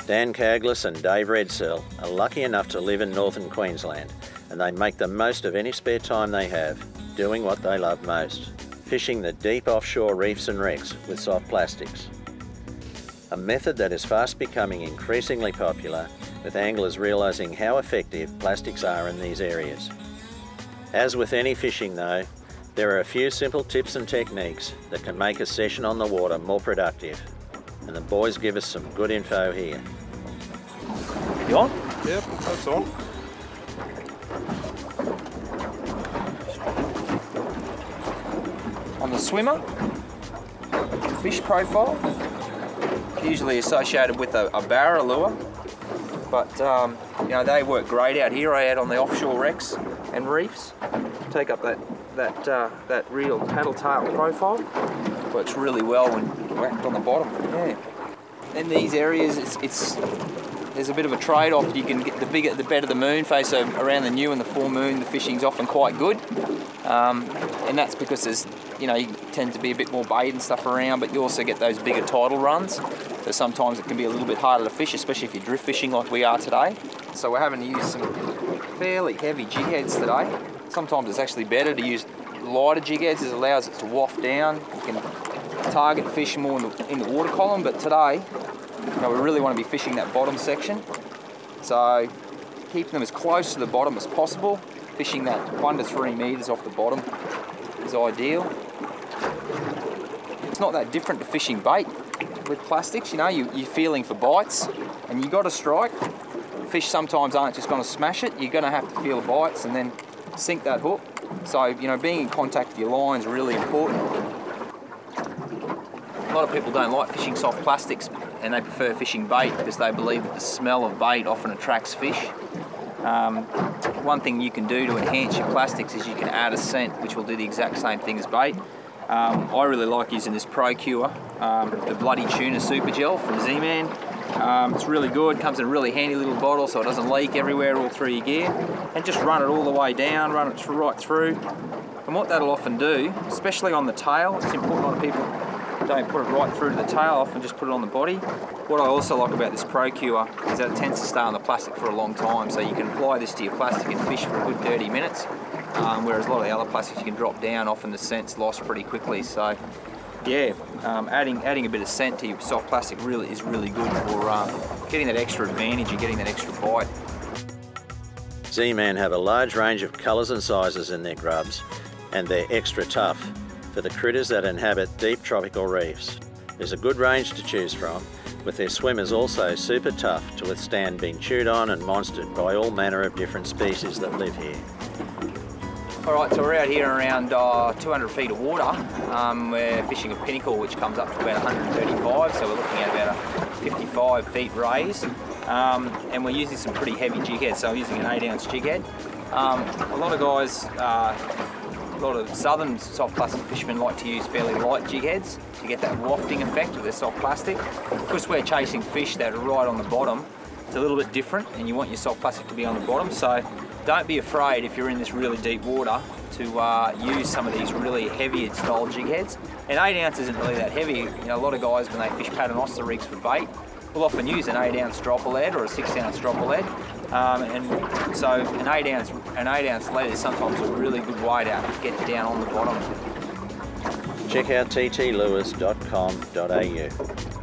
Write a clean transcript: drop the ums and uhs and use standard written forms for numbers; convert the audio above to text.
Dan Kaggelis and Dave Redsell are lucky enough to live in northern Queensland, and they make the most of any spare time they have, doing what they love most, fishing the deep offshore reefs and wrecks with soft plastics. A method that is fast becoming increasingly popular, with anglers realising how effective plastics are in these areas. As with any fishing though, there are a few simple tips and techniques that can make a session on the water more productive, and the boys give us some good info here. You on? Yep, that's on. On the swimmer, fish profile, usually associated with a barra lure, but you know, they work great out here. I add on the offshore wrecks and reefs, take up that real paddle tail profile. Works really well when whacked on the bottom. Yeah. In these areas, there's a bit of a trade-off. You can get the better the moon phase, so around the new and the full moon, the fishing's often quite good, and that's because there's, you know, you tend to be a bit more bait and stuff around, but you also get those bigger tidal runs. So sometimes it can be a little bit harder to fish, especially if you're drift fishing like we are today. So we're having to use some fairly heavy jig heads today. Sometimes it's actually better to use lighter jig heads. It allows it to waft down. You can target fish more in the water column, but today, you know, we really want to be fishing that bottom section. So keeping them as close to the bottom as possible. Fishing that 1 to 3 metres off the bottom is ideal. It's not that different to fishing bait with plastics. You know, you're feeling for bites, and you got to strike. Fish sometimes aren't just going to smash it. You're going to have to feel the bites and then sink that hook. So, you know, being in contact with your line is really important. A lot of people don't like fishing soft plastics, and they prefer fishing bait because they believe that the smell of bait often attracts fish. One thing you can do to enhance your plastics is you can add a scent, which will do the exact same thing as bait. I really like using this Pro Cure, the Bloody Tuna Super Gel from Z-Man. It's really good, comes in a really handy little bottle so it doesn't leak everywhere all through your gear. And just run it all the way down, run it right through. And what that'll often do, especially on the tail, it's important a lot of people don't put it right through to the tail, often just put it on the body. What I also like about this Pro Cure is that it tends to stay on the plastic for a long time, so you can apply this to your plastic and fish for a good 30 minutes, whereas a lot of the other plastics you can drop down, often the scent's lost pretty quickly. So yeah, adding a bit of scent to your soft plastic is really good for getting that extra advantage and getting that extra bite. Z-Man have a large range of colours and sizes in their grubs, and they're extra tough for the critters that inhabit deep tropical reefs. There's a good range to choose from, with their swimmers also super tough to withstand being chewed on and monstered by all manner of different species that live here. Alright, so we're out here around 200 feet of water. We're fishing a pinnacle which comes up to about 135, so we're looking at about a 55 feet raise. And we're using some pretty heavy jig heads, so I'm using an 8-ounce jig head. A lot of guys, a lot of southern soft plastic fishermen like to use fairly light jig heads to get that wafting effect with their soft plastic. Because we're chasing fish that are right on the bottom, it's a little bit different, and you want your soft plastic to be on the bottom. So don't be afraid if you're in this really deep water to use some of these really heavy style jig heads. And 8 ounce isn't really that heavy. You know, a lot of guys when they fish paternoster rigs for bait will often use an 8-ounce dropper lead or a 6-ounce dropper lead. And so an 8 ounce lead is sometimes a really good way to get down on the bottom. Check out ttlures.com.au.